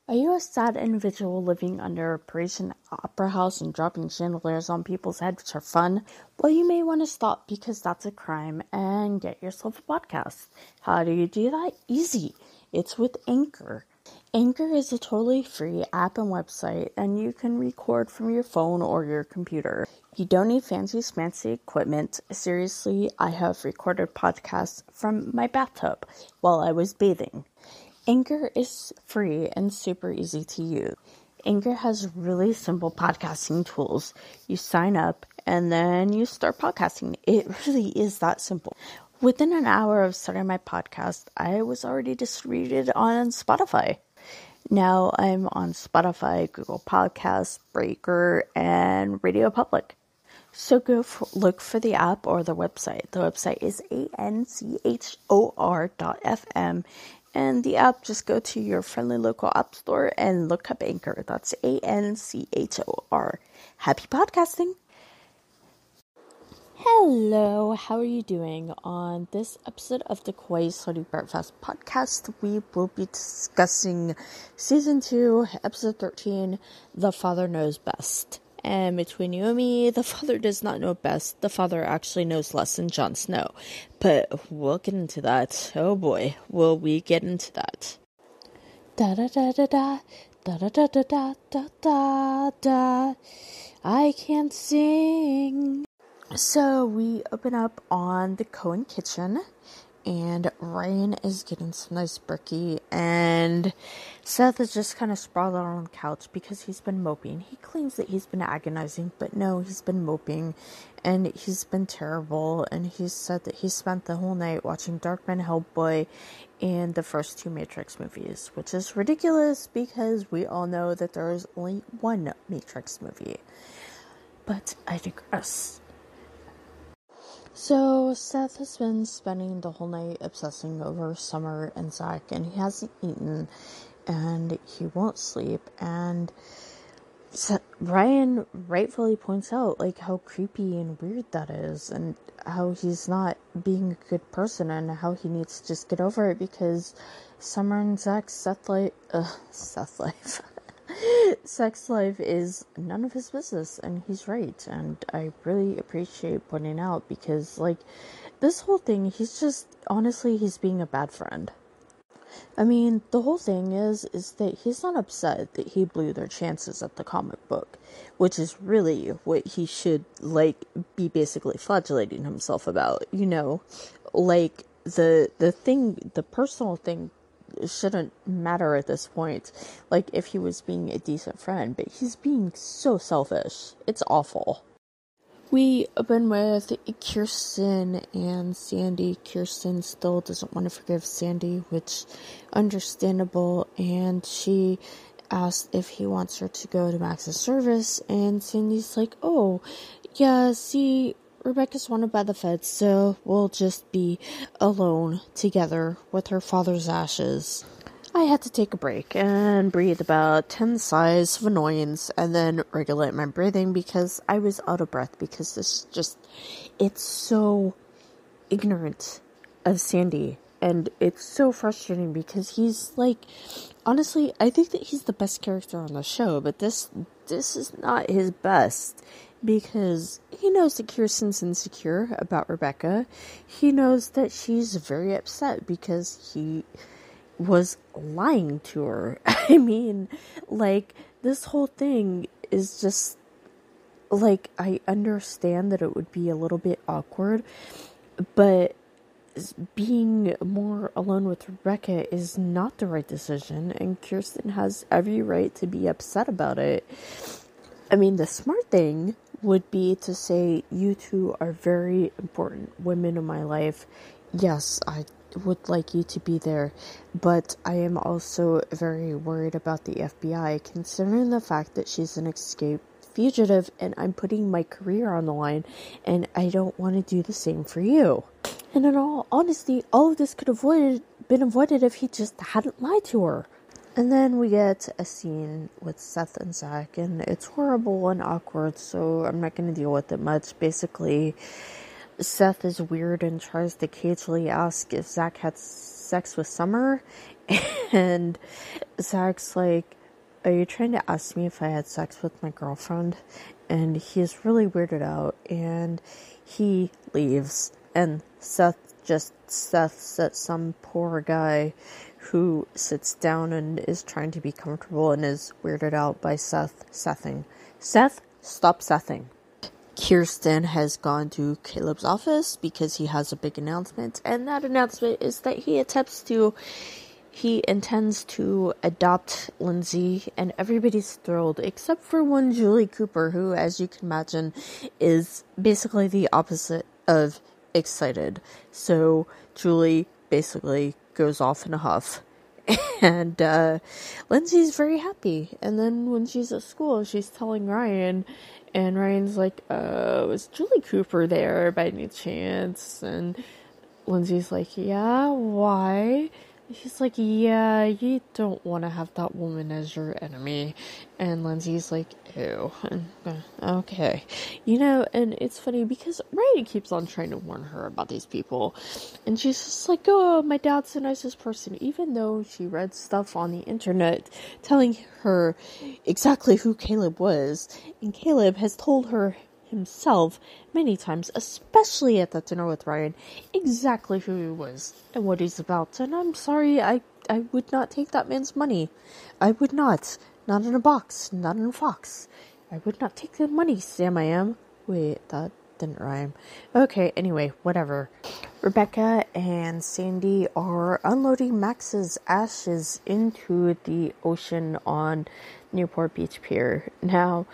Are you a sad individual living under a Parisian opera house and dropping chandeliers on people's heads for fun? Well, you may want to stop because that's a crime and get yourself a podcast. How do you do that? Easy. It's with Anchor. Anchor is a totally free app and website, and you can record from your phone or your computer. You don't need fancy smancy equipment. Seriously, I have recorded podcasts from my bathtub while I was bathing. Anchor is free and super easy to use. Anchor has really simple podcasting tools. You sign up and then you start podcasting. It really is that simple. Within an hour of starting my podcast, I was already distributed on Spotify. Now I'm on Spotify, Google Podcasts, Breaker, and Radio Public. So look for the app or the website. The website is anchor.fm. And the app, just go to your friendly local app store and look up Anchor. That's Anchor. Happy podcasting. Hello, how are you doing? On this episode of the Cohens Breakfast podcast, we will be discussing Season 2, Episode 13, The Father Knows Best. And between you and me, the father does not know best. The father actually knows less than Jon Snow. But we'll get into that. Oh boy, will we get into that. Da da da da da da da da da da da da. I can't sing. So we open up on the Cohen kitchen. And Ryan is getting some nice brekkie, and Seth is just kind of sprawled out on the couch because he's been moping. He claims that he's been agonizing, but no, he's been moping, and he's been terrible, and he said that he spent the whole night watching Darkman, Hellboy, and the first 2 Matrix movies, which is ridiculous because we all know that there is only one Matrix movie. But I digress. So, Seth has been spending the whole night obsessing over Summer and Zach, and he hasn't eaten, and he won't sleep, and Ryan rightfully points out, how creepy and weird that is, and how he's not being a good person, and how he needs to just get over it, because Summer and Zach's sex life is none of his business, and he's right, and I really appreciate pointing out, because, this whole thing, he's being a bad friend. I mean, the whole thing is that he's not upset that he blew their chances at the comic book, which is really what he should, be basically flagellating himself about, the personal thing shouldn't matter at this point, if he was being a decent friend, but he's being so selfish. It's awful. We open with Kirsten and Sandy. Kirsten still doesn't want to forgive Sandy, which understandable, and she asked if he wants her to go to Max's service, and Sandy's like, oh, yeah, see, Rebecca's wanted by the feds, so we'll just be alone together with her father's ashes. I had to take a break and breathe about 10 sighs of annoyance and then regulate my breathing because I was out of breath, because it's so ignorant of Sandy, and it's so frustrating because he's honestly, I think that he's the best character on the show, but this is not his best. Because he knows that Kirsten's insecure about Rebecca. He knows that she's very upset because he was lying to her. I mean, this whole thing is just, I understand that it would be a little bit awkward, but being more alone with Rebecca is not the right decision, and Kirsten has every right to be upset about it. I mean, the smart thing would be to say, you two are very important women in my life. Yes, I would like you to be there, but I am also very worried about the FBI, considering the fact that she's an escaped fugitive, and I'm putting my career on the line, and I don't want to do the same for you. And in all honesty, all of this could have been avoided if he just hadn't lied to her. And then we get a scene with Seth and Zach, and it's horrible and awkward, so I'm not going to deal with it much. Basically, Seth is weird and tries to cagely ask if Zach had sex with Summer, and Zach's like, are you trying to ask me if I had sex with my girlfriend? And he's really weirded out, and he leaves, and Seth sets at some poor guy who sits down and is trying to be comfortable and is weirded out by Sething. Seth, stop Sething. Kirsten has gone to Caleb's office because he has a big announcement, and that announcement is that he intends to adopt Lindsay, and everybody's thrilled except for one Julie Cooper, who, as you can imagine, is basically the opposite of excited. So Julie basically goes off in a huff. And Lindsay's very happy. And then when she's at school, she's telling Ryan, and Ryan's like, is Julie Cooper there by any chance? And Lindsay's like, yeah, why? She's like, yeah, you don't want to have that woman as your enemy. And Lindsay's like, ew. Okay. And it's funny because Ryan keeps on trying to warn her about these people. And she's just like, oh, my dad's the nicest person. Even though she read stuff on the internet telling her exactly who Caleb was. And Caleb has told her himself many times, especially at that dinner with Ryan, exactly who he was and what he's about. And I'm sorry, I would not take that man's money. I would not. Not in a box. Not in a fox. I would not take the money, Sam I am. Wait, that didn't rhyme. Okay, anyway, whatever. Rebecca and Sandy are unloading Max's ashes into the ocean on Newport Beach Pier. Now,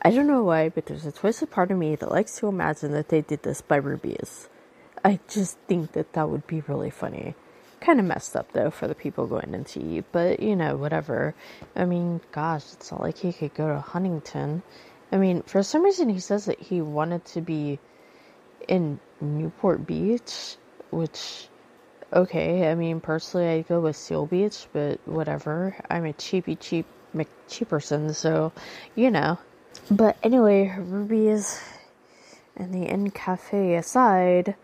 I don't know why, but there's a twisted part of me that likes to imagine that they did this by rubies. I just think that would be really funny. Kind of messed up, though, for the people going in to eat, but, whatever. I mean, gosh, it's not like he could go to Huntington. I mean, for some reason, he says that he wanted to be in Newport Beach, which, okay, I mean, personally, I'd go with Seal Beach, but whatever. I'm a cheap McCheaperson, so, But anyway, rubies and the Inn Cafe aside,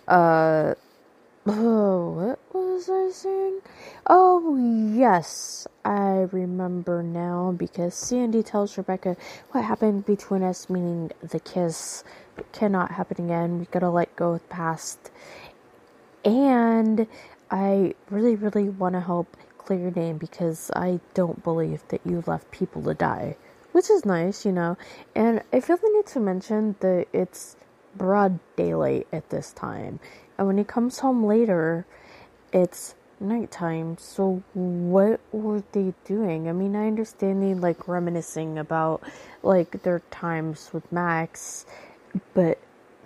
what was I saying? Oh, yes, I remember now, because Sandy tells Rebecca what happened between us, meaning the kiss cannot happen again. We gotta let go of the past. And I really, really want to help clear your name, because I don't believe that you left people to die. Which is nice, and I feel the need to mention that it's broad daylight at this time. And when he comes home later, it's nighttime. So what were they doing? I mean, I understand they, reminiscing about, their times with Max. But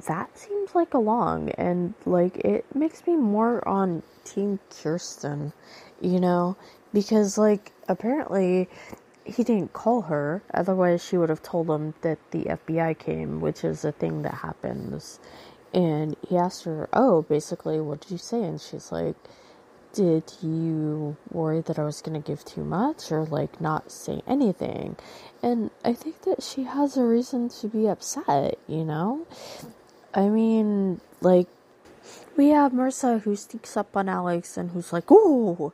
that seems like a long. And, it makes me more on Team Kirsten, Because, apparently he didn't call her, otherwise she would have told him that the FBI came, which is a thing that happens. And he asked her, basically, what did you say? And she's like, did you worry that I was going to give too much, or, not say anything? And I think that she has a reason to be upset, I mean, we have Marissa who sneaks up on Alex and who's like, ooh,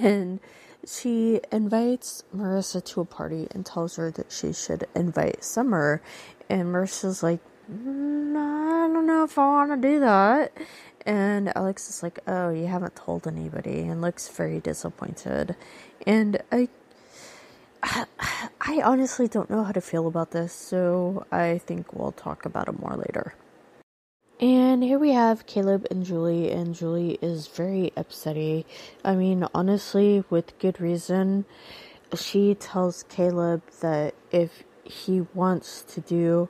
and she invites Marissa to a party and tells her that she should invite Summer. And Marissa's like, I don't know if I want to do that. And Alex is like, oh, you haven't told anybody, and looks very disappointed. And I honestly don't know how to feel about this, so I think we'll talk about it more later. And here we have Caleb and Julie is very upsetty. I mean, honestly, with good reason. She tells Caleb that if he wants to do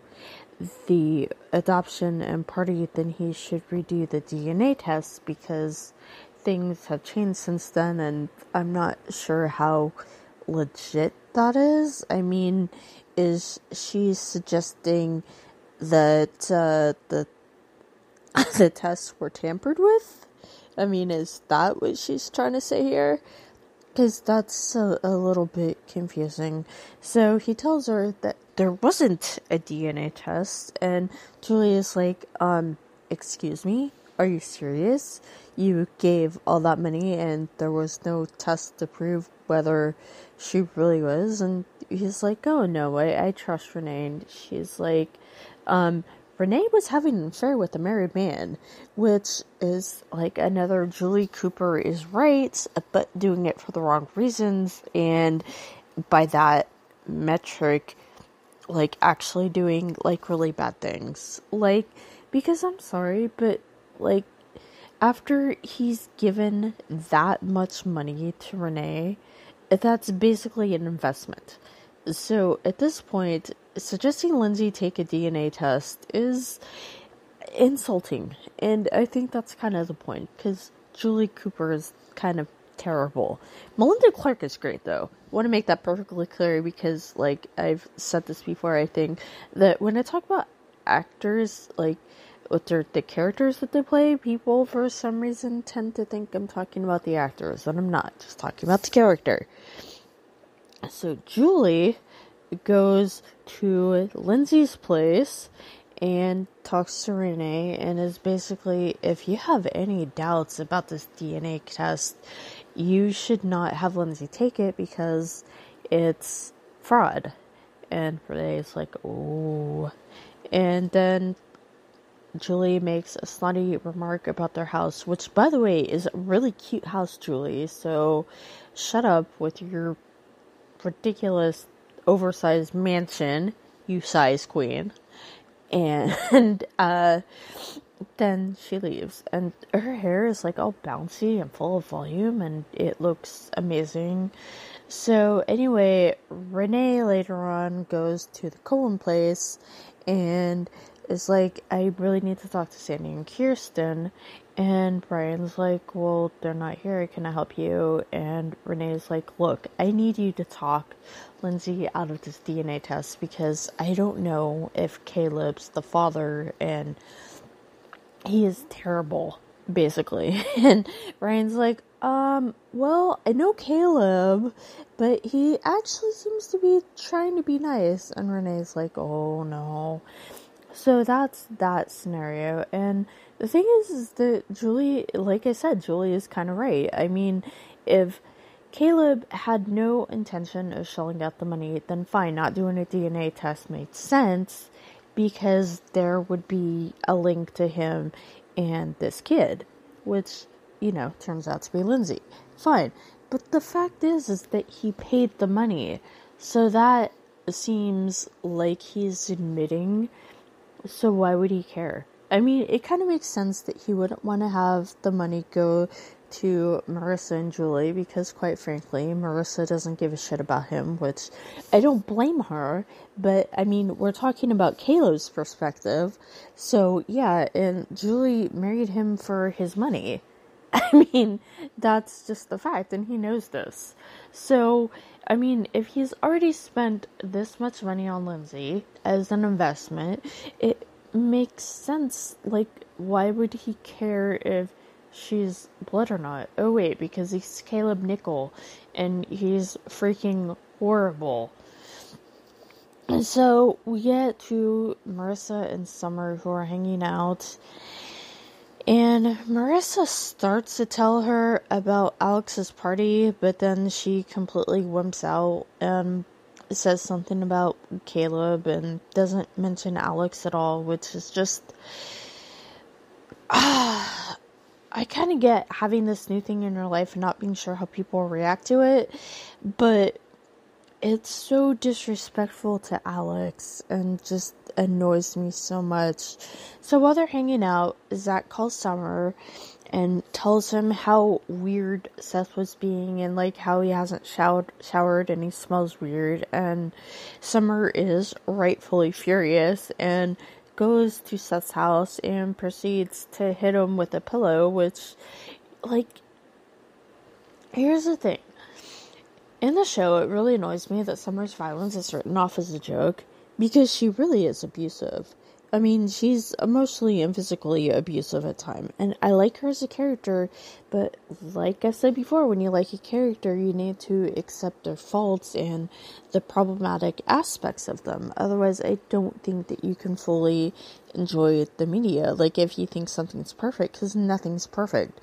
the adoption and party, then he should redo the DNA test, because things have changed since then, and I'm not sure how legit that is. I mean, is she suggesting that the tests were tampered with? I mean, is that what she's trying to say here? Because that's a little bit confusing. So he tells her that there wasn't a DNA test, and Julia's like, excuse me? Are you serious? You gave all that money and there was no test to prove whether she really was. And he's like, oh no, I trust Renee. And she's like, Renee was having an affair with a married man, which is like another Julie Cooper is right, but doing it for the wrong reasons, and by that metric, like actually doing like really bad things. Like, because I'm sorry, but like after he's given that much money to Renee, that's basically an investment. So at this point, suggesting Lindsay take a DNA test is insulting. And I think that's kind of the point, because Julie Cooper is kind of terrible. Melinda Clarke is great, though. I want to make that perfectly clear, because, like, I've said this before, I think, that when I talk about actors, like, with the characters that they play, people, for some reason, tend to think I'm talking about the actors, and I'm not. Just talking about the character. So Julie goes to Lindsay's place and talks to Renee, and is basically, if you have any doubts about this DNA test, you should not have Lindsay take it because it's fraud. And Renee's like, oh. And then Julie makes a snotty remark about their house, which, by the way, is a really cute house, Julie. So shut up with your ridiculous oversized mansion, you size queen. And then she leaves, and her hair is like all bouncy and full of volume, and it looks amazing. So anyway, Renee later on goes to the Cohen place and is like, I really need to talk to Sandy and Kirsten. And Brian's like, well, they're not here, can I help you? And Renee's like, look, I need you to talk Lindsay out of this DNA test, because I don't know if Caleb's the father, and he is terrible, basically. And Brian's like, well, I know Caleb, but he actually seems to be trying to be nice. And Renee's like, oh no. So that's that scenario. And the thing is that Julie, like I said, Julie is kind of right. I mean, if Caleb had no intention of shelling out the money, then fine, not doing a DNA test made sense, because there would be a link to him and this kid, which, you know, turns out to be Lindsay. Fine. But the fact is that he paid the money. So that seems like he's admitting. So why would he care? I mean, it kind of makes sense that he wouldn't want to have the money go to Marissa and Julie, because quite frankly, Marissa doesn't give a shit about him, which I don't blame her, but I mean, we're talking about Caleb's perspective. So yeah, and Julie married him for his money. I mean, that's just the fact, and he knows this. So, I mean, if he's already spent this much money on Lindsay as an investment, it makes sense. Like, why would he care if she's blood or not? Oh wait, because he's Caleb Nickel, and he's freaking horrible. And so we get to Marissa and Summer, who are hanging out, and Marissa starts to tell her about Alex's party, but then she completely wimps out and says something about Caleb and doesn't mention Alex at all, which is just... I kind of get having this new thing in your life and not being sure how people react to it, but it's so disrespectful to Alex and just annoys me so much. So while they're hanging out, Zach calls Summer and tells him how weird Seth was being, and like how he hasn't showered and he smells weird. And Summer is rightfully furious and goes to Seth's house and proceeds to hit him with a pillow, which, like, here's the thing. In the show, it really annoys me that Summer's violence is written off as a joke, because she really is abusive. I mean, she's emotionally and physically abusive at times, and I like her as a character, but like I said before, when you like a character, you need to accept their faults and the problematic aspects of them. Otherwise, I don't think that you can fully enjoy the media, like if you think something's perfect, because nothing's perfect.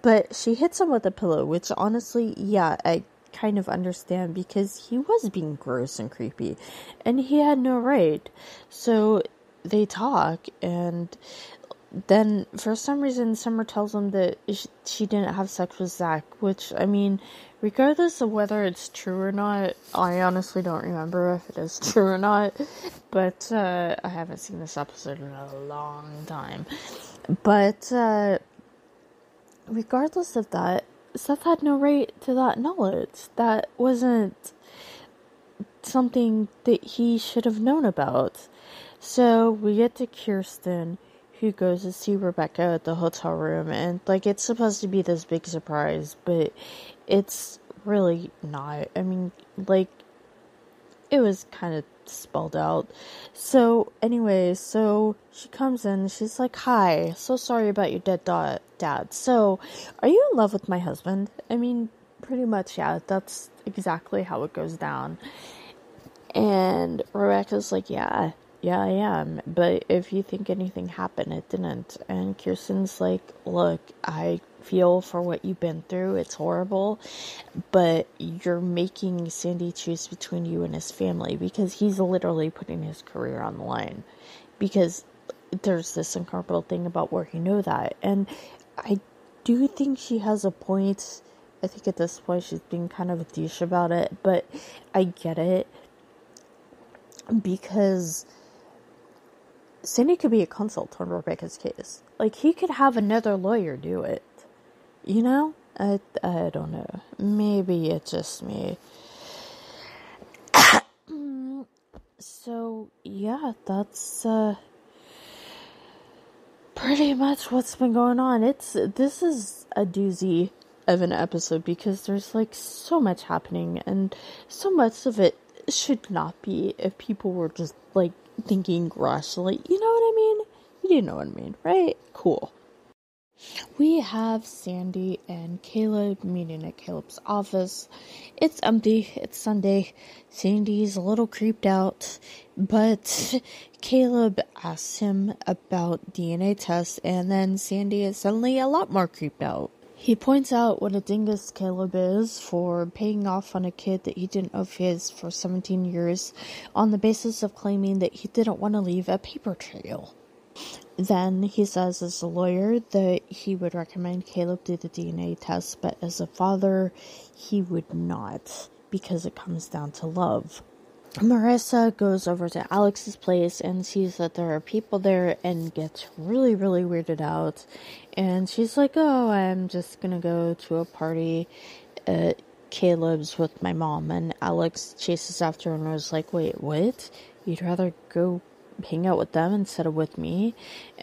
But she hits him with a pillow, which honestly, yeah, I kind of understand, because he was being gross and creepy, and he had no right. So they talk, and then for some reason Summer tells him that she didn't have sex with Zach, which, I mean, regardless of whether it's true or not, I honestly don't remember if it is true or not, but I haven't seen this episode in a long time. But regardless of that, Seth had no right to that knowledge. That wasn't something that he should have known about. So we get to Kirsten, who goes to see Rebecca at the hotel room, and, like, it's supposed to be this big surprise, but it's really not. I mean, like, it was kind of spelled out. So, anyway, so she comes in, she's like, "Hi, so sorry about your dead dad. So, are you in love with my husband?" I mean, pretty much, yeah, that's exactly how it goes down. And Rebecca's like, yeah, I am. But if you think anything happened, it didn't. And Kirsten's like, "Look, I feel for what you've been through. It's horrible. But you're making Sandy choose between you and his family, because he's literally putting his career on the line. Because there's this incredible thing about where you know that." And I do think she has a point. I think at this point she's being kind of a douche about it. But I get it. Because Sandy could be a consult on Rebecca's case. Like, he could have another lawyer do it. You know? I don't know. Maybe it's just me. So, yeah, that's pretty much what's been going on. This is a doozy of an episode, because there's, like, so much happening, and so much of it should not be if people were just, like, thinking rationally. You know what I mean? You do know what I mean, right? Cool. We have Sandy and Caleb meeting at Caleb's office. It's empty. It's Sunday. Sandy's a little creeped out, but Caleb asks him about DNA tests, and then Sandy is suddenly a lot more creeped out. He points out what a dingus Caleb is for paying off on a kid that he didn't know of his for 17 years on the basis of claiming that he didn't want to leave a paper trail. Then he says as a lawyer that he would recommend Caleb do the DNA test, but as a father, he would not, because it comes down to love. Marissa goes over to Alex's place and sees that there are people there and gets really, really weirded out. And she's like, "Oh, I'm just gonna go to a party at Caleb's with my mom." And Alex chases after her and was like, "Wait, what? You'd rather go hang out with them instead of with me?"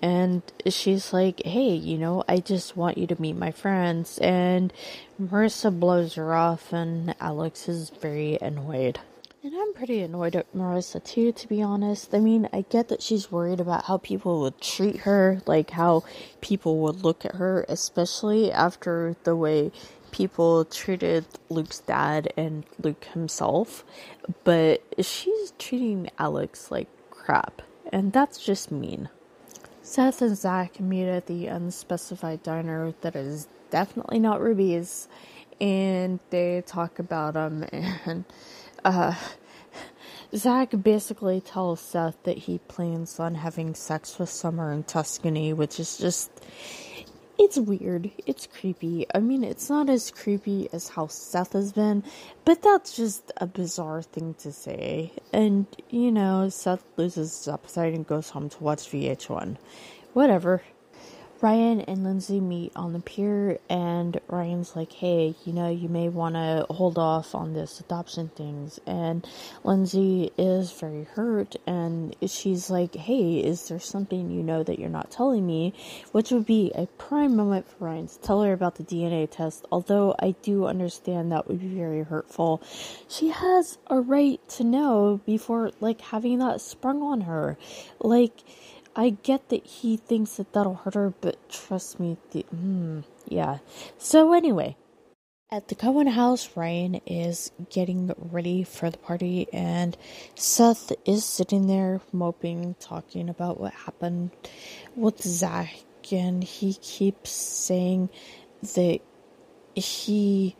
And she's like, "Hey, you know, I just want you to meet my friends." And Marissa blows her off, and Alex is very annoyed. And I'm pretty annoyed at Marissa too, to be honest. I mean, I get that she's worried about how people would treat her, like how people would look at her, especially after the way people treated Luke's dad and Luke himself. But she's treating Alex like crap, and that's just mean. Seth and Zach meet at the unspecified diner that is definitely not Ruby's, and they talk about him, and Zach basically tells Seth that he plans on having sex with Summer in Tuscany, which is just, it's weird. It's creepy. I mean, it's not as creepy as how Seth has been, but that's just a bizarre thing to say. And, you know, Seth loses his appetite and goes home to watch VH1. Whatever. Ryan and Lindsay meet on the pier, and Ryan's like, "Hey, you know, you may want to hold off on this adoption things." And Lindsay is very hurt, and she's like, "Hey, is there something you know that you're not telling me?" Which would be a prime moment for Ryan to tell her about the DNA test, although I do understand that would be very hurtful. She has a right to know before, like, having that sprung on her. Like, I get that he thinks that that'll hurt her, but trust me, yeah. So anyway, at the Cohen house, Ryan is getting ready for the party, and Seth is sitting there moping, talking about what happened with Zach, and he keeps saying that he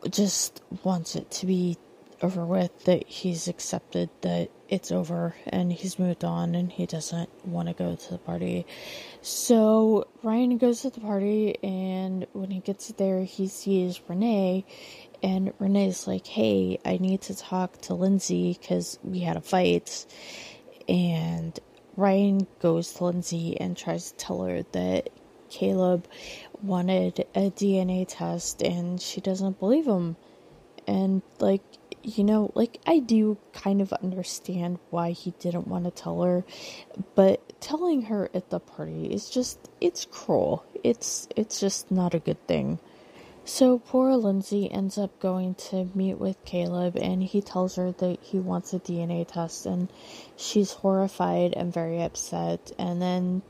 just wants it to be over with, that he's accepted that it's over and he's moved on and he doesn't want to go to the party. So Ryan goes to the party, and when he gets there, he sees Renee, and Renee's like, hey, I need to talk to Lindsay because we had a fight. And Ryan goes to Lindsay and tries to tell her that Caleb wanted a DNA test, and she doesn't believe him. And, like, I do kind of understand why he didn't want to tell her, but telling her at the party is just, it's cruel. It's just not a good thing. So poor Lindsay ends up going to meet with Caleb, and he tells her that he wants a DNA test, and she's horrified and very upset, and then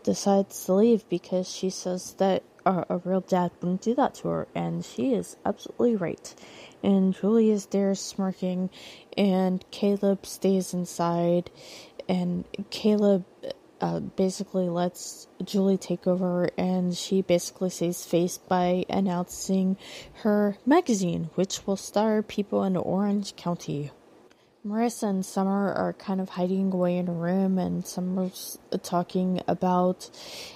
decides to leave because she says that a real dad wouldn't do that to her, and she is absolutely right. And Julie is there smirking, and Caleb stays inside, and Caleb basically lets Julie take over, and she basically saves face by announcing her magazine, which will star people in Orange County. Marissa and Summer are kind of hiding away in a room, and Summer's talking about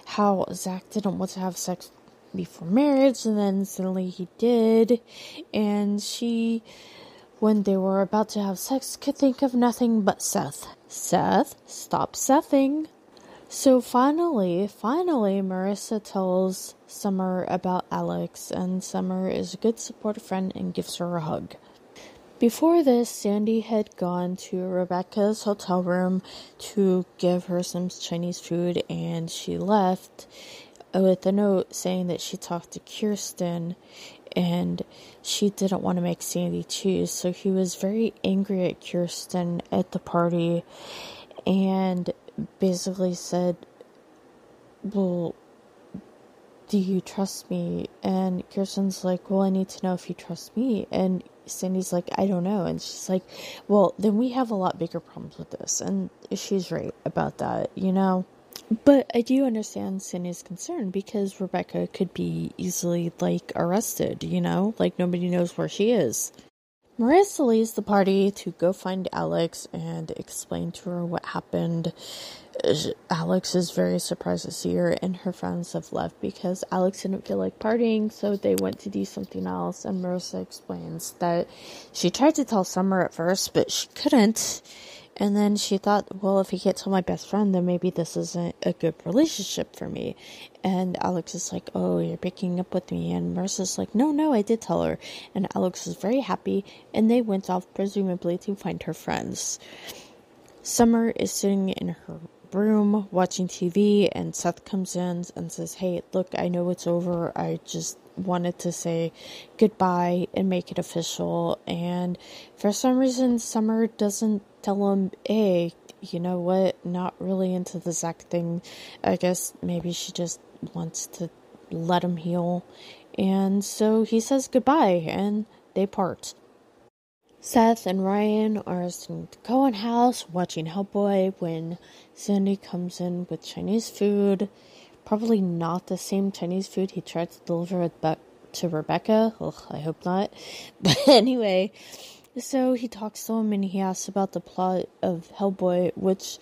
how Zach didn't want to have sex before marriage, and then suddenly he did, and she, when they were about to have sex, could think of nothing but Seth. Seth, stop Sething. So finally, Marissa tells Summer about Alex, and Summer is a good supportive friend and gives her a hug. Before this, Sandy had gone to Rebecca's hotel room to give her some Chinese food, and she left with a note saying that she talked to Kirsten, and she didn't want to make Sandy choose, so he was very angry at Kirsten at the party, and basically said, well, do you trust me? And Kirsten's like, well, I need to know if you trust me. And Sandy's like, I don't know. And she's like, well, then we have a lot bigger problems with this. And she's right about that, But I do understand Sandy's concern, because Rebecca could be easily, arrested, nobody knows where she is. Marissa leaves the party to go find Alex and explain to her what happened. Alex is very surprised to see her, and her friends have left because Alex didn't feel like partying, so they went to do something else. And Marissa explains that she tried to tell Summer at first, but she couldn't. And then she thought, well, if he can't tell my best friend, then maybe this isn't a good relationship for me. And Alex is like, oh, you're breaking up with me. And Marissa's like, no, I did tell her. And Alex is very happy, and they went off, presumably, to find her friends. Summer is sitting in her room watching TV, and Seth comes in and says, hey, look, I know it's over. I just wanted to say goodbye and make it official. And for some reason, Summer doesn't tell him, hey, you know what, not really into the Zach thing. I guess maybe she just wants to let him heal. And so he says goodbye, and they part. Seth and Ryan are sitting at the Cohen house watching Hellboy when Sandy comes in with Chinese food. Probably not the same Chinese food he tried to deliver to Rebecca. Ugh, I hope not. But anyway, so he talks to him and he asks about the plot of Hellboy, which,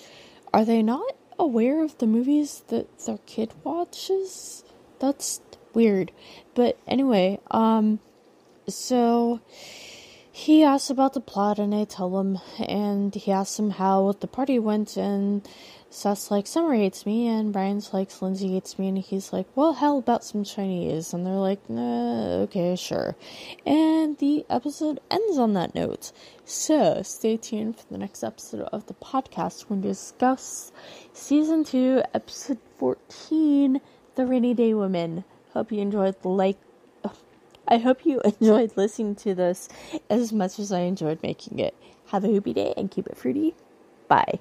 are they not aware of the movies that their kid watches? That's weird. But anyway, so he asks about the plot, and I tell him, and he asks him how the party went, and Seth's like, Summer hates me, and Brian's like, Lindsay hates me, and he's like, well, how about some Chinese? And they're like, nah, okay, sure. And the episode ends on that note. So, stay tuned for the next episode of the podcast when we discuss Season 2, Episode 14, The Rainy Day Women. Hope you enjoyed I hope you enjoyed listening to this as much as I enjoyed making it. Have a hoopy day and keep it fruity. Bye.